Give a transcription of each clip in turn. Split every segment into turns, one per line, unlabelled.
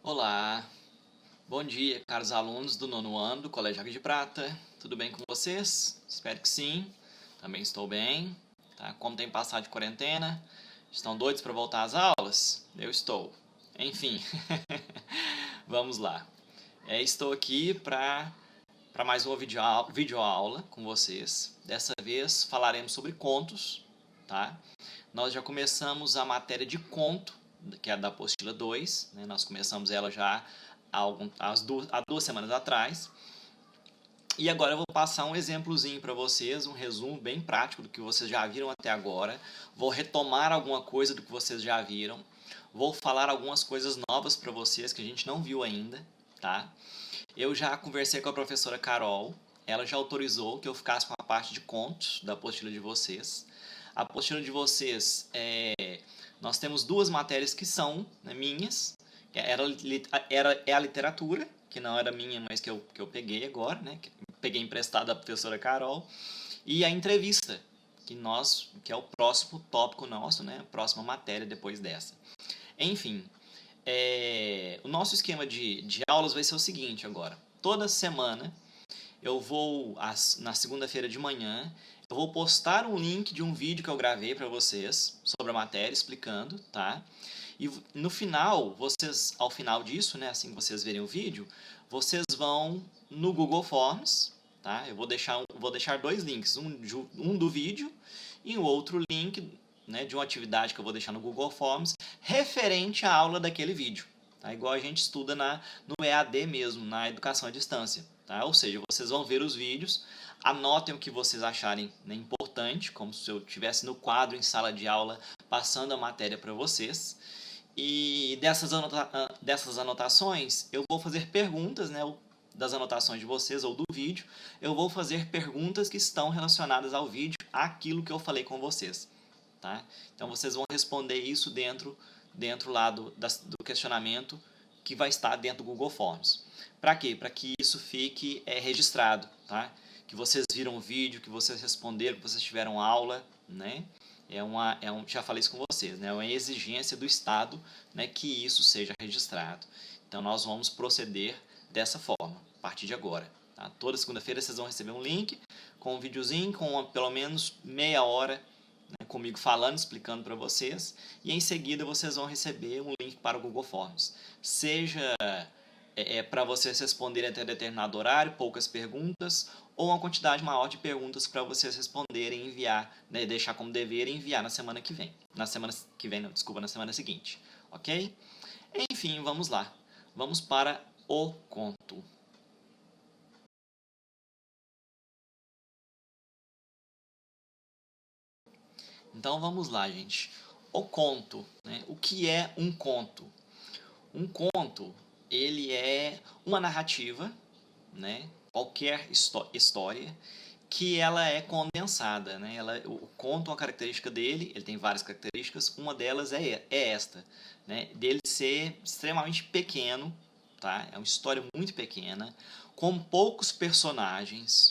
Olá, bom dia, caros alunos do nono ano do Colégio Água de Prata. Tudo bem com vocês? Espero que sim. Também estou bem. Tá? Como tem passado de quarentena? Estão doidos para voltar às aulas? Eu estou. Enfim, vamos lá. Estou aqui para mais uma videoaula com vocês. Dessa vez falaremos sobre contos, tá? Nós já começamos a matéria de conto, que é da apostila 2, né? Nós começamos ela já há 2 semanas atrás. E agora eu vou passar um exemplozinho para vocês, um resumo bem prático do que vocês já viram até agora. Vou retomar alguma coisa do que vocês já viram. Vou falar algumas coisas novas para vocês que a gente não viu ainda, tá? Eu já conversei com a professora Carol, ela já autorizou que eu ficasse com a parte de contos da apostila de vocês. A apostila de vocês, nós temos 2 matérias que são, né, minhas, é a literatura, que não era minha, mas que eu peguei agora, né, que peguei emprestado da professora Carol, e a entrevista, que é o próximo tópico nosso, né, a próxima matéria depois dessa. Enfim, o nosso esquema de aulas vai ser o seguinte agora. Toda semana eu vou, na segunda-feira de manhã, eu vou postar um link de um vídeo que eu gravei para vocês sobre a matéria, explicando, tá? E no final, ao final disso, né, assim que vocês verem o vídeo, vocês vão no Google Forms, tá? Eu vou deixar 2 links, um do vídeo e o outro link, né, de uma atividade que eu vou deixar no Google Forms, referente à aula daquele vídeo. Tá? Igual a gente estuda no EAD mesmo, na educação à distância. Tá? Ou seja, vocês vão ver os vídeos, anotem o que vocês acharem, né, importante, como se eu estivesse no quadro em sala de aula passando a matéria para vocês. E dessas anotações, eu vou fazer perguntas, né, das anotações de vocês ou do vídeo. Eu vou fazer perguntas que estão relacionadas ao vídeo, àquilo que eu falei com vocês. Tá? Então vocês vão responder isso dentro lá do questionamento que vai estar dentro do Google Forms. Para quê? Para que isso fique registrado, tá? Que vocês viram o vídeo, que vocês responderam, que vocês tiveram aula, né? Já falei isso com vocês, né? É uma exigência do Estado, né, que isso seja registrado. Então nós vamos proceder dessa forma, a partir de agora. Tá? Toda segunda-feira vocês vão receber um link com um videozinho, com pelo menos meia hora, né, comigo falando, explicando para vocês, e em seguida vocês vão receber um link para o Google Forms. Seja para vocês responderem até determinado horário, poucas perguntas, ou uma quantidade maior de perguntas para vocês responderem e enviar, né, deixar como dever e enviar na semana que vem. Na semana seguinte, ok? Enfim, vamos lá. Vamos para o conto. Então vamos lá, gente. O conto, né? O que é um conto? Um conto, ele é uma narrativa, né? Qualquer história que ela é condensada, né? O conto, uma característica dele, ele tem várias características, uma delas é esta, né? Dele ser extremamente pequeno, tá? É uma história muito pequena, com poucos personagens,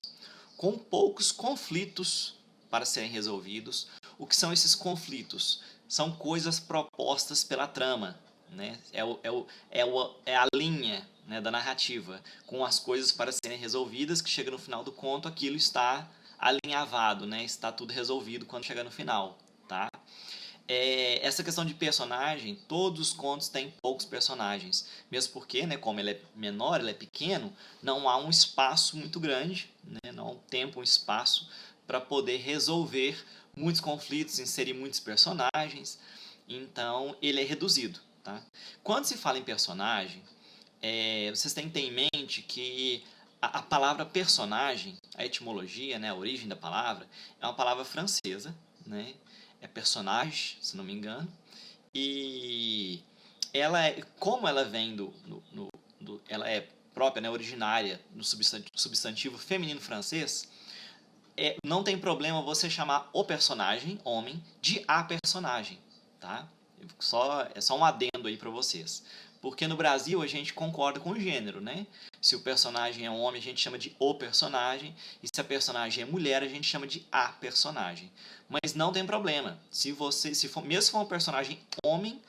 com poucos conflitos para serem resolvidos. O que são esses conflitos? São coisas propostas pela trama, né? É a linha, né, da narrativa, com as coisas para serem resolvidas, que chega no final do conto, aquilo está alinhavado, né? Está tudo resolvido quando chega no final. Tá? Essa questão de personagem, todos os contos têm poucos personagens, mesmo porque, né, como ele é menor, ele é pequeno, não há um espaço muito grande, né, não há um tempo, um espaço para poder resolver muitos conflitos, inserir muitos personagens, então ele é reduzido. Tá? Quando se fala em personagem, vocês têm que ter em mente que a palavra personagem, a etimologia, né, a origem da palavra, é uma palavra francesa, né? É personnage, se não me engano, e como ela vem ela é própria, né, originária no substantivo feminino francês, não tem problema você chamar o personagem, homem, de a personagem, tá? É só um adendo aí para vocês. Porque no Brasil a gente concorda com o gênero, né? Se o personagem é um homem, a gente chama de o personagem. E se a personagem é mulher, a gente chama de a personagem. Mas não tem problema. Mesmo se for um personagem homem,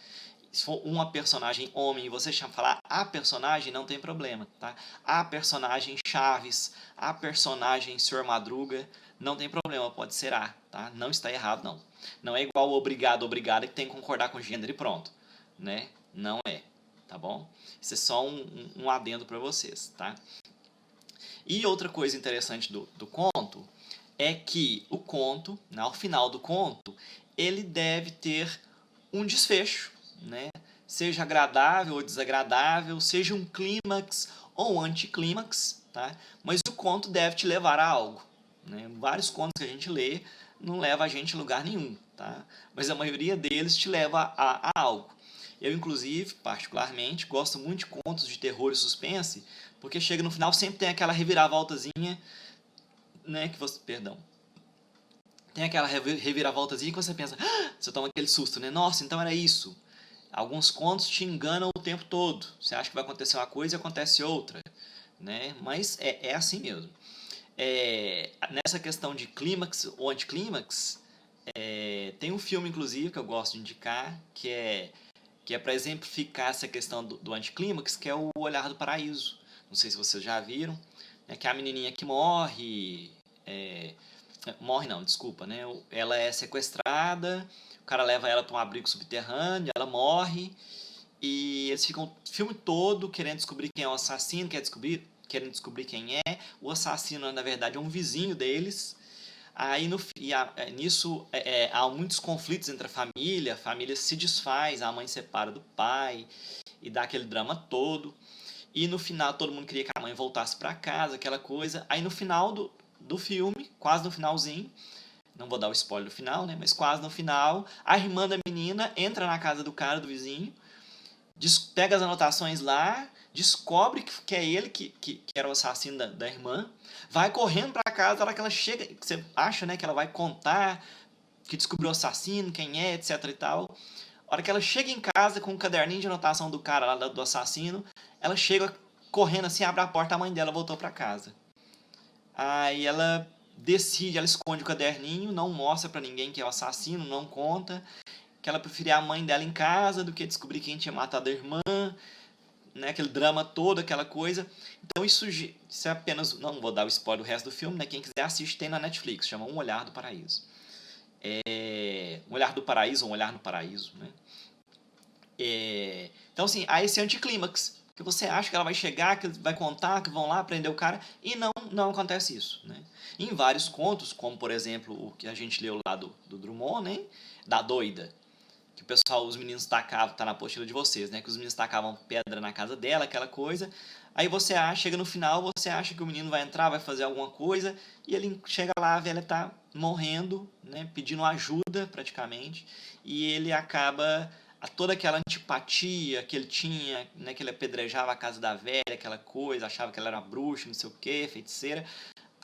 Se for uma personagem homem e você falar a personagem, não tem problema, tá? A personagem Chaves, a personagem Senhor Madruga, não tem problema, pode ser a, tá? Não está errado, não. Não é igual obrigado, obrigada, que tem que concordar com o gênero e pronto, né? Não é, tá bom? Isso é só um adendo para vocês, tá? E outra coisa interessante do conto é que o conto, ao final do conto, ele deve ter um desfecho, né? Seja agradável ou desagradável, seja um clímax ou um anticlímax, tá? Mas o conto deve te levar a algo, né? Vários contos que a gente lê não leva a gente a lugar nenhum, tá? Mas a maioria deles te leva a algo. Eu, inclusive, particularmente, gosto muito de contos de terror e suspense, porque chega no final sempre tem aquela reviravoltazinha, né, que você, perdão, tem aquela reviravoltazinha que você pensa, você toma aquele susto, né? Nossa, então era isso. Alguns contos te enganam o tempo todo. Você acha que vai acontecer uma coisa e acontece outra, né? Mas é assim mesmo. Nessa questão de clímax ou anticlímax, tem um filme, inclusive, que eu gosto de indicar, que é para exemplificar essa questão do anticlímax, que é o Olhar do Paraíso. Não sei se vocês já viram, né? Que é a menininha que morre... morre não, desculpa, né? Ela é sequestrada, o cara leva ela para um abrigo subterrâneo, ela morre, e eles ficam o filme todo querendo descobrir quem é o assassino, querendo descobrir quem é. O assassino, na verdade, é um vizinho deles. Aí nisso há muitos conflitos entre a família se desfaz, a mãe separa do pai, e dá aquele drama todo. E no final todo mundo queria que a mãe voltasse para casa, aquela coisa. Aí no final do filme, quase no finalzinho, não vou dar o spoiler do final, né? Mas quase no final, a irmã da menina entra na casa do cara, do vizinho, pega as anotações lá, descobre que é ele que era o assassino da irmã, vai correndo pra casa, a hora que ela chega, você acha, né, que ela vai contar que descobriu o assassino, quem é, etc e tal. A hora que ela chega em casa com um caderninho de anotação do cara lá, do assassino, ela chega correndo assim, abre a porta, a mãe dela voltou pra casa. Aí ela decide, ela esconde o caderninho, não mostra pra ninguém que é o assassino, não conta, que ela preferia a mãe dela em casa do que descobrir quem tinha matado a irmã, né, aquele drama todo, aquela coisa. Então isso é apenas, não vou dar o spoiler do resto do filme, né? Quem quiser assiste, tem na Netflix, chama Um Olhar do Paraíso. Um Olhar do Paraíso ou Um Olhar no Paraíso, né? Então assim, há esse anticlímax, que você acha que ela vai chegar, que vai contar, que vão lá prender o cara, e não acontece isso, né? Em vários contos, como por exemplo o que a gente leu lá do Drummond, né? Da doida, que o pessoal, os meninos tacavam, tá na apostila de vocês, né? Que os meninos tacavam pedra na casa dela, aquela coisa. Aí chega no final, você acha que o menino vai entrar, vai fazer alguma coisa, e ele chega lá, a velha tá morrendo, né? Pedindo ajuda, praticamente, e ele acaba toda aquela antipatia que ele tinha, né? Que ele apedrejava a casa da velha, aquela coisa, achava que ela era bruxa, não sei o que, feiticeira.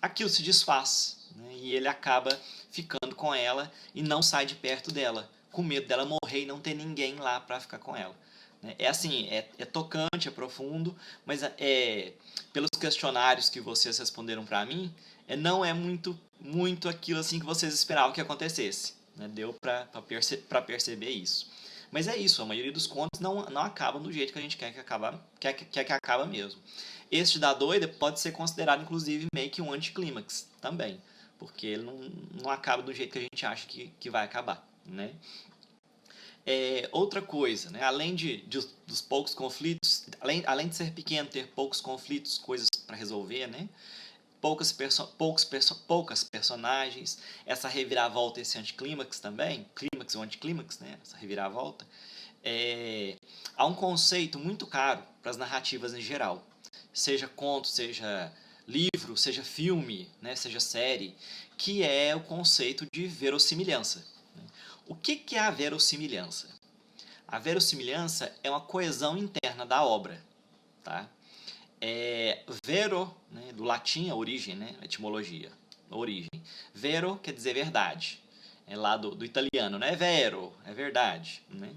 Aquilo se desfaz, né? E ele acaba ficando com ela e não sai de perto dela, com medo dela morrer e não ter ninguém lá para ficar com ela. É assim, é tocante, é profundo, mas pelos questionários que vocês responderam para mim, não é muito aquilo assim que vocês esperavam que acontecesse, né? Deu para perceber isso. Mas é isso, a maioria dos contos não acabam do jeito que a gente quer que acaba mesmo. Este da doida pode ser considerado, inclusive, meio que um anticlímax também, porque ele não acaba do jeito que a gente acha que vai acabar, né? Outra coisa, né? Além dos poucos conflitos, além de ser pequeno, ter poucos conflitos, coisas para resolver, né? Poucas personagens, essa reviravolta, esse anticlímax também, clímax ou anticlímax, né? Essa reviravolta. Há um conceito muito caro para as narrativas em geral, seja conto, seja livro, seja filme, né? Seja série, que é o conceito de verossimilhança. O que é a verossimilhança? A verossimilhança é uma coesão interna da obra, tá? Vero, né, do latim, a origem, né, a etimologia, a origem. Vero quer dizer verdade, é lá do italiano, né? Vero, é verdade, né?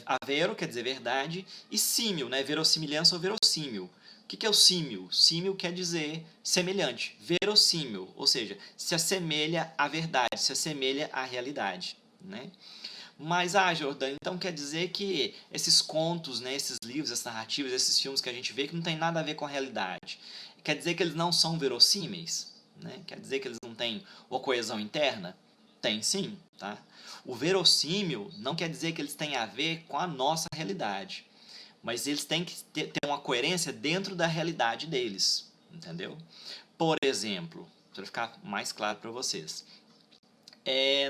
Avero quer dizer verdade, e símil, né? Verossimilhança ou verossímil. O que é o símil? Símil quer dizer semelhante, verossímil, ou seja, se assemelha à verdade, se assemelha à realidade, né? Mas, Jordânia, então quer dizer que esses contos, né, esses livros, essas narrativas, esses filmes que a gente vê que não tem nada a ver com a realidade, quer dizer que eles não são verossímeis? Né? Quer dizer que eles não têm uma coesão interna? Tem sim, tá? O verossímil não quer dizer que eles têm a ver com a nossa realidade, mas eles têm que ter uma coerência dentro da realidade deles, entendeu? Por exemplo, para ficar mais claro para vocês,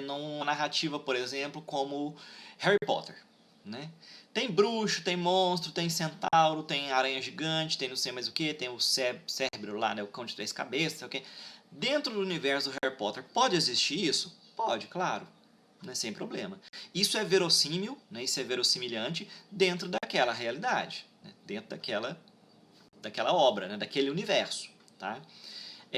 numa narrativa, por exemplo, como Harry Potter, né? Tem bruxo, tem monstro, tem centauro, tem aranha gigante, tem não sei mais o que, tem o cérebro lá, né, o cão de três cabeças, ok? Dentro do universo do Harry Potter, pode existir isso? Pode, claro, né, sem problema. Isso é verossímil, né, isso é verossimilhante dentro daquela realidade, né, dentro daquela obra, né, daquele universo, tá?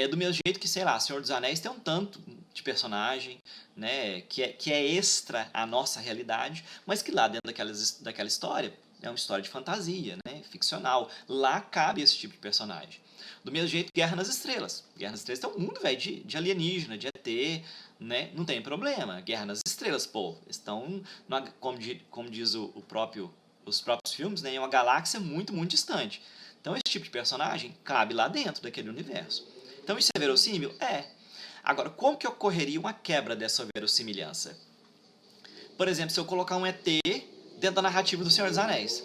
Do mesmo jeito que, sei lá, Senhor dos Anéis tem um tanto de personagem, né, que é extra à nossa realidade, mas que lá dentro daquela história é uma história de fantasia, né, ficcional. Lá cabe esse tipo de personagem. Do mesmo jeito, Guerra nas Estrelas. Guerra nas Estrelas tem um mundo, velho, de alienígena, de ET, né, não tem problema. Guerra nas Estrelas, pô, estão, como diz os próprios filmes, né, em uma galáxia muito, muito distante. Então esse tipo de personagem cabe lá dentro daquele universo. Então isso é verossímil? É. Agora, como que ocorreria uma quebra dessa verossimilhança? Por exemplo, se eu colocar um ET dentro da narrativa do Senhor dos Anéis.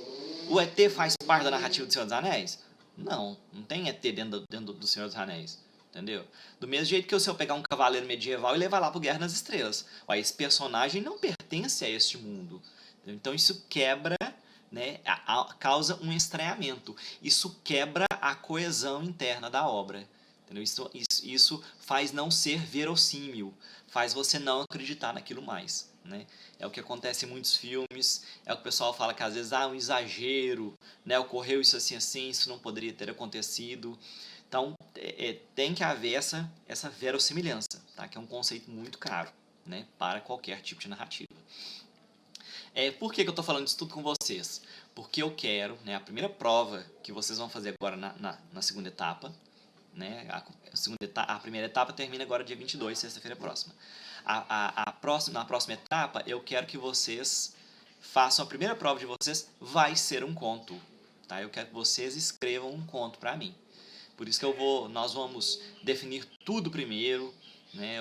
O ET faz parte da narrativa do Senhor dos Anéis? Não, não tem ET dentro do Senhor dos Anéis. Entendeu? Do mesmo jeito que se eu pegar um cavaleiro medieval e levar lá pro Guerra nas Estrelas. Esse personagem não pertence a este mundo. Então isso quebra, né, causa um estranhamento. Isso quebra a coesão interna da obra. Entendeu? Isso faz não ser verossímil, faz você não acreditar naquilo mais. Né? É o que acontece em muitos filmes, é o que o pessoal fala que às vezes um exagero, né? Ocorreu isso assim, isso não poderia ter acontecido. Então, tem que haver essa verossimilhança, tá? Que é um conceito muito caro, né? Para qualquer tipo de narrativa. Por que eu estou falando isso tudo com vocês? Porque eu quero, né, a primeira prova que vocês vão fazer agora na segunda etapa, né, a primeira etapa termina agora dia 22, sexta-feira próxima. Na próxima etapa, eu quero que vocês façam a primeira prova de vocês, vai ser um conto. Tá? Eu quero que vocês escrevam um conto para mim. Por isso que nós vamos definir tudo primeiro, né,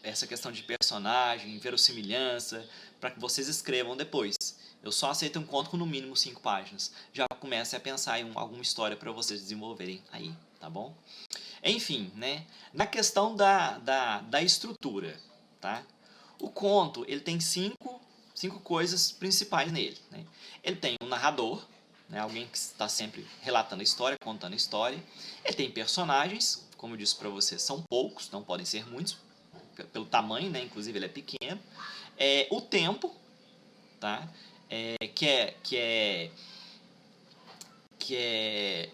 essa questão de personagem, verossimilhança, para que vocês escrevam depois. Eu só aceito um conto com no mínimo 5 páginas. Já comece a pensar em alguma história para vocês desenvolverem aí, tá bom? Enfim, né, na questão da estrutura, tá? O conto ele tem cinco coisas principais nele. Né? Ele tem um narrador, né, alguém que está sempre relatando a história, contando a história. Ele tem personagens, como eu disse para vocês, são poucos, não podem ser muitos, pelo tamanho, né, inclusive ele é pequeno. O tempo, tá? Que é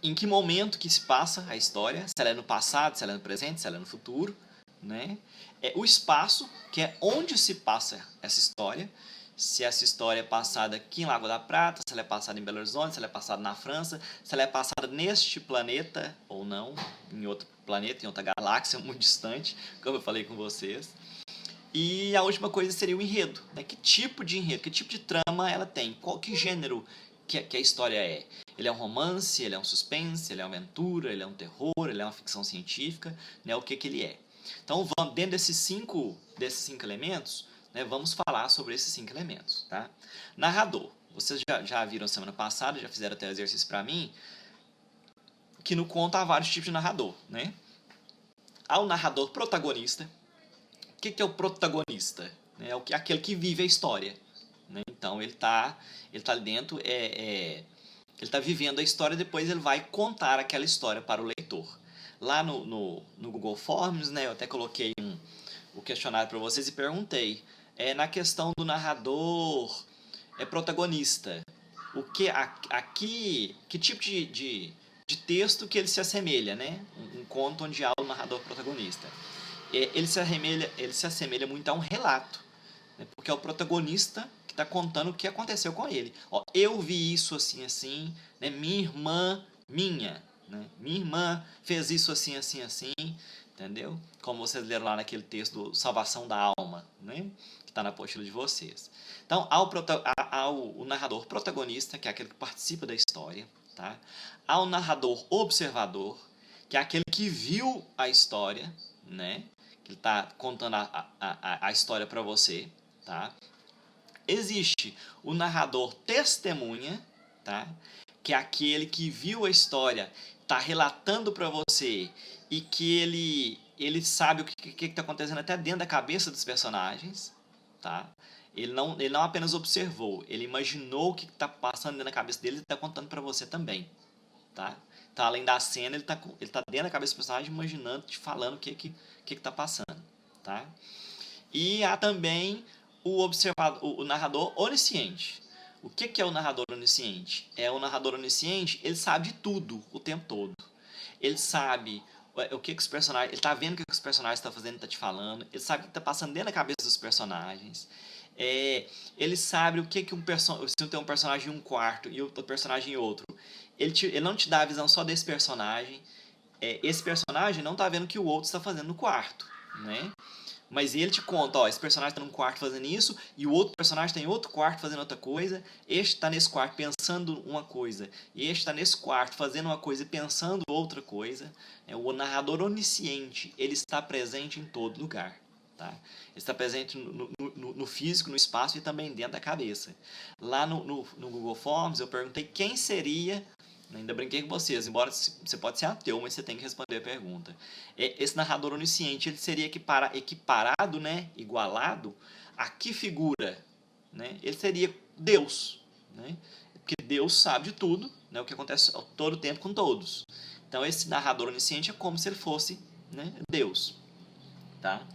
em que momento que se passa a história, se ela é no passado, se ela é no presente, se ela é no futuro, né? O espaço, que é onde se passa essa história, se essa história é passada aqui em Lagoa da Prata, se ela é passada em Belo Horizonte, se ela é passada na França, se ela é passada neste planeta ou não, em outro planeta, em outra galáxia muito distante, como eu falei com vocês. E a última coisa seria o enredo, né? Que tipo de enredo, que tipo de trama ela tem, que gênero que a história é. Ele é um romance, ele é um suspense, ele é uma aventura, ele é um terror, ele é uma ficção científica, né? O que ele é. Então, dentro desses cinco elementos, né, vamos falar sobre esses 5 elementos. Tá? Narrador. Vocês já viram semana passada, já fizeram até exercício para mim, que no conto há vários tipos de narrador. Né? Há o narrador protagonista. O que é o protagonista? É aquele que vive a história. Né? Então, ele tá ali dentro, ele está vivendo a história, depois ele vai contar aquela história para o leitor. Lá no Google Forms, né, eu até coloquei o questionário para vocês e perguntei, na questão do narrador protagonista, que tipo de texto que ele se assemelha, né? Um conto onde há o narrador protagonista. Ele se assemelha muito a um relato, né? Porque é o protagonista que está contando o que aconteceu com ele. Eu vi isso assim, assim, né? Minha irmã fez isso assim, assim, assim, entendeu? Como vocês leram lá naquele texto do Salvação da Alma, né? está na apostila de vocês. Então, o narrador protagonista, que é aquele que participa da história, tá? Há o narrador observador, que é aquele que viu a história, né? Que ele está contando a história para você, tá? Existe o narrador testemunha, tá? Que é aquele que viu a história, está relatando para você e que ele sabe o que está acontecendo até dentro da cabeça dos personagens, tá? Ele não apenas observou, ele imaginou o que está passando dentro da cabeça dele e está contando para você também, tá? Então, além da cena, ele tá dentro da cabeça do personagem imaginando, te falando o que está passando, tá? E há também o narrador onisciente. O que é o narrador onisciente? O narrador onisciente, ele sabe de tudo o tempo todo. Ele sabe o que os personagens... Ele está vendo o que os personagens estão fazendo, está te falando. Ele sabe o que está passando dentro da cabeça dos personagens. Ele sabe o que se tem um personagem em um quarto e outro personagem em outro. Ele não te dá a visão só desse personagem. Esse personagem não está vendo o que o outro está fazendo no quarto, né? Mas ele te conta, ó, esse personagem está num quarto fazendo isso, e o outro personagem está em outro quarto fazendo outra coisa, este está nesse quarto pensando uma coisa, e este está nesse quarto fazendo uma coisa e pensando outra coisa. O narrador onisciente, ele está presente em todo lugar. Tá? Ele está presente no físico, no espaço e também dentro da cabeça. Lá no Google Forms eu perguntei quem seria... Ainda brinquei com vocês, embora você pode ser ateu, mas você tem que responder a pergunta. Esse narrador onisciente, ele seria equiparado, né, igualado a que figura? Né? Ele seria Deus, né? Porque Deus sabe de tudo, né, o que acontece todo o tempo com todos. Então esse narrador onisciente é como se ele fosse, né, Deus. Tá?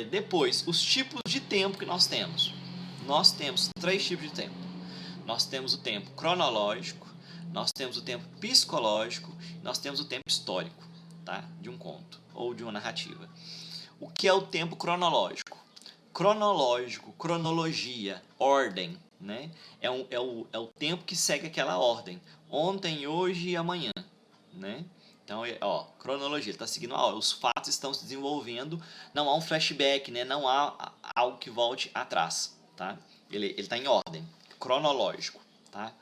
Depois, os tipos de tempo que nós temos. Nós temos 3 tipos de tempo. Nós temos o tempo cronológico, nós temos o tempo psicológico, nós temos o tempo histórico, tá? De um conto ou de uma narrativa. O que é o tempo cronológico? Cronológico, cronologia, ordem, né? É o tempo que segue aquela ordem. Ontem, hoje e amanhã, né? Então, cronologia, está seguindo a ordem. Os fatos estão se desenvolvendo, não há um flashback, né? Não há algo que volte atrás, tá? Ele está em ordem, cronológico, tá?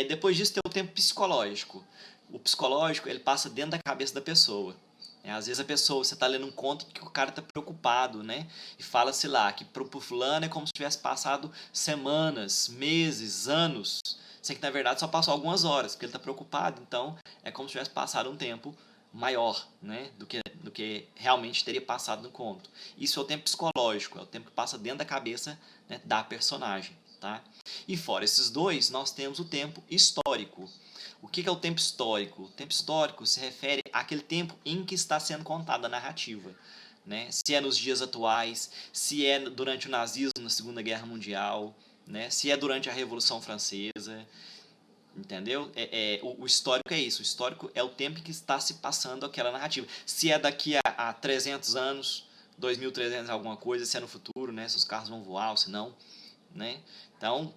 Depois disso tem o tempo psicológico. O psicológico, ele passa dentro da cabeça da pessoa. Às vezes você está lendo um conto que o cara está preocupado, né? E fala-se lá que pro fulano é como se tivesse passado semanas, meses, anos, sem que na verdade só passou algumas horas, porque ele está preocupado, então é como se tivesse passado um tempo maior, né? do que realmente teria passado no conto. Isso é o tempo psicológico, é o tempo que passa dentro da cabeça, né, da personagem. Tá? E fora esses dois, nós temos o tempo histórico. O que é o tempo histórico? O tempo histórico se refere àquele tempo em que está sendo contada a narrativa. Né? Se é nos dias atuais, se é durante o nazismo na Segunda Guerra Mundial, né? Se é durante a Revolução Francesa. Entendeu? O histórico é isso. O histórico é o tempo em que está se passando aquela narrativa. Se é daqui a 300 anos, 2300 alguma coisa, se é no futuro, né? Se os carros vão voar ou se não. Né? Então,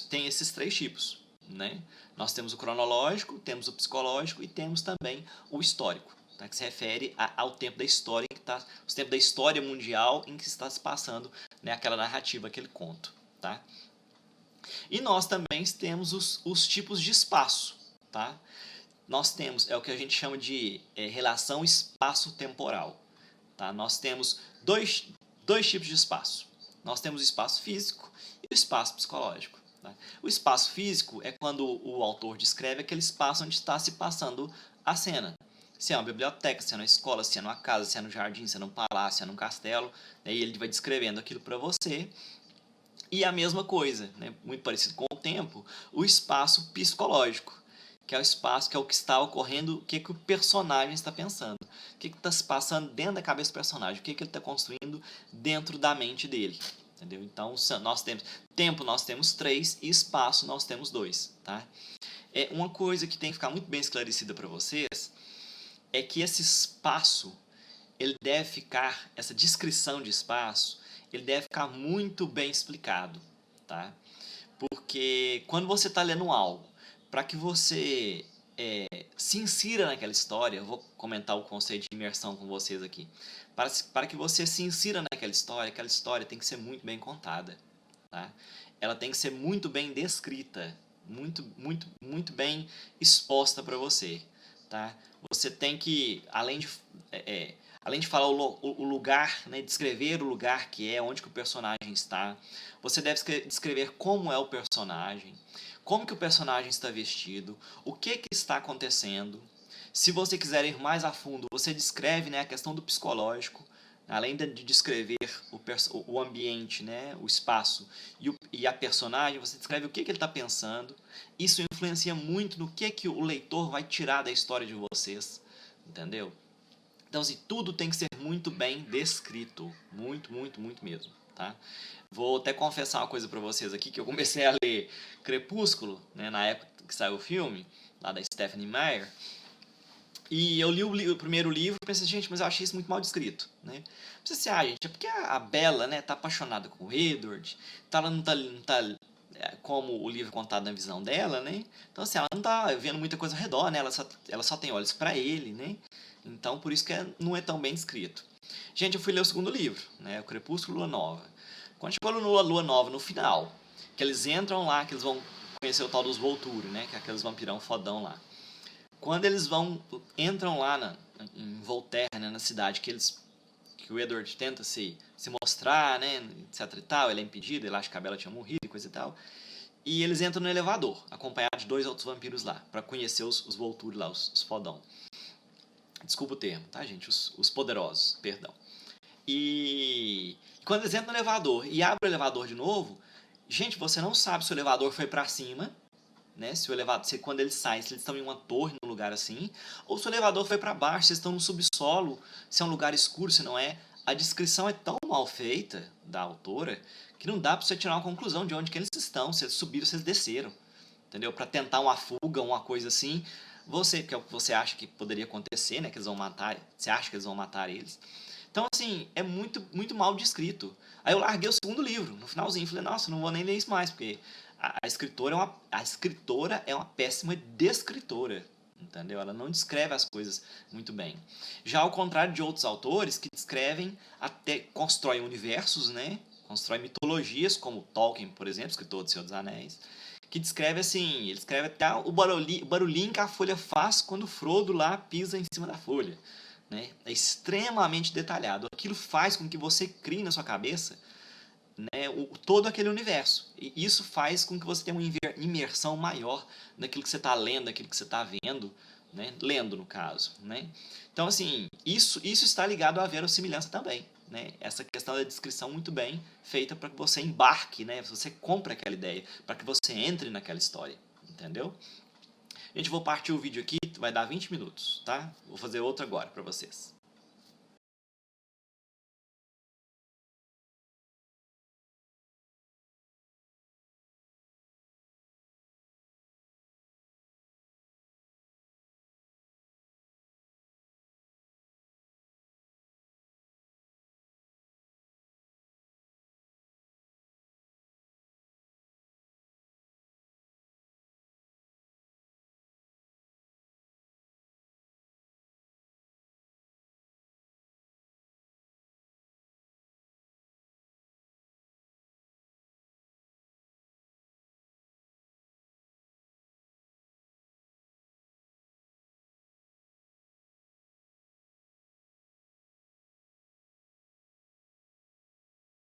tem esses 3 tipos. Né? Nós temos o cronológico, temos o psicológico e temos também o histórico, tá? Que se refere ao tempo da história, os tempos da história mundial em que está se passando, né, aquela narrativa, aquele conto. Tá? E nós também temos os tipos de espaço. Tá? Nós temos o que a gente chama de relação espaço-temporal. Tá? Nós temos dois tipos de espaço. Nós temos o espaço físico e o espaço psicológico. Tá? O espaço físico é quando o autor descreve aquele espaço onde está se passando a cena. Se é uma biblioteca, se é uma escola, se é numa casa, se é no jardim, se é num palácio, se é num castelo, né? E ele vai descrevendo aquilo para você. E a mesma coisa, né? Muito parecido com o tempo, o espaço psicológico, que é o espaço, que é o que está ocorrendo, o que o personagem está pensando, o que está se passando dentro da cabeça do personagem, o que ele está construindo dentro da mente dele. Entendeu? Então, nós temos tempo, nós temos 3 e espaço nós temos 2. Tá? Uma coisa que tem que ficar muito bem esclarecida para vocês é que esse espaço, ele deve ficar, essa descrição de espaço, ele deve ficar muito bem explicado. Tá? Porque quando você está lendo algo, para que você se insira naquela história. Eu vou comentar o conceito de imersão com vocês aqui. Para que você se insira naquela história, aquela história tem que ser muito bem contada. Tá? Ela tem que ser muito bem descrita, muito bem exposta para você. Tá? Você tem que, além de falar o lugar, né, descrever o lugar que é, onde que o personagem está, você deve descrever como é o personagem, como que o personagem está vestido, o que está acontecendo. Se você quiser ir mais a fundo, você descreve, né, a questão do psicológico, além de descrever o ambiente, né, o espaço e a personagem, você descreve o que ele está pensando. Isso influencia muito no que o leitor vai tirar da história de vocês, entendeu? Então, assim, tudo tem que ser muito bem descrito, muito mesmo, tá? Vou até confessar uma coisa para vocês aqui, que eu comecei a ler Crepúsculo, né, na época que saiu o filme, lá da Stephenie Meyer, e eu li o primeiro livro e pensei, gente, mas eu achei isso muito mal descrito, né? Pensei assim, gente, é porque a Bella, né, tá apaixonada com o Edward, ela não tá como o livro contado na visão dela, né? Então, assim, ela não tá vendo muita coisa ao redor, né? Ela só tem olhos para ele, né? Então, por isso que não é tão bem escrito. Gente, eu fui ler o segundo livro, né? O Crepúsculo, Lua Nova. Quando chegou no Lua Nova, no final, que eles entram lá, que eles vão conhecer o tal dos Volturi, né? Que é aqueles vampirão fodão lá. Quando eles entram lá em Voltaire, né, na cidade, que o Edward tenta se mostrar, né, etc e tal, ele é impedido, ele acha que a Bella tinha morrido e coisa e tal. E eles entram no elevador, acompanhados de 2 outros vampiros lá, para conhecer os Volturi lá, os fodão. Desculpa o termo, tá, gente? Os poderosos, perdão. E quando eles entram no elevador e abrem o elevador de novo, gente, você não sabe se o elevador foi para cima, né? Se quando eles saem, se eles estão em uma torre, num lugar assim, ou se o elevador foi para baixo, se eles estão no subsolo, se é um lugar escuro, se não é. A descrição é tão mal feita da autora que não dá para você tirar uma conclusão de onde que eles estão, se eles subiram, se eles desceram, entendeu? Para tentar uma fuga, uma coisa assim, que é o que você acha que poderia acontecer, né? Que eles vão matar, você acha que eles vão matar eles. Então, assim, é muito mal descrito. Aí eu larguei o segundo livro, no finalzinho, falei, nossa, não vou nem ler isso mais, porque a escritora é uma péssima descritora, entendeu? Ela não descreve as coisas muito bem. Já ao contrário de outros autores que descrevem, até constroem universos, né? Constroem mitologias, como Tolkien, por exemplo, escritor do Senhor dos Anéis, que descreve assim, ele escreve até o barulhinho que a folha faz quando o Frodo lá pisa em cima da folha. Né? É extremamente detalhado. Aquilo faz com que você crie na sua cabeça, né, todo aquele universo. E isso faz com que você tenha uma imersão maior naquilo que você está lendo, naquilo que você está vendo, né? Lendo no caso. Né? Então, assim, isso está ligado à verossimilhança também. Né? Essa questão da descrição muito bem feita para que você embarque, né? Você compre aquela ideia, para que você entre naquela história. Entendeu? Gente, vou partir o vídeo aqui, vai dar 20 minutos, tá? Vou fazer outro agora para vocês.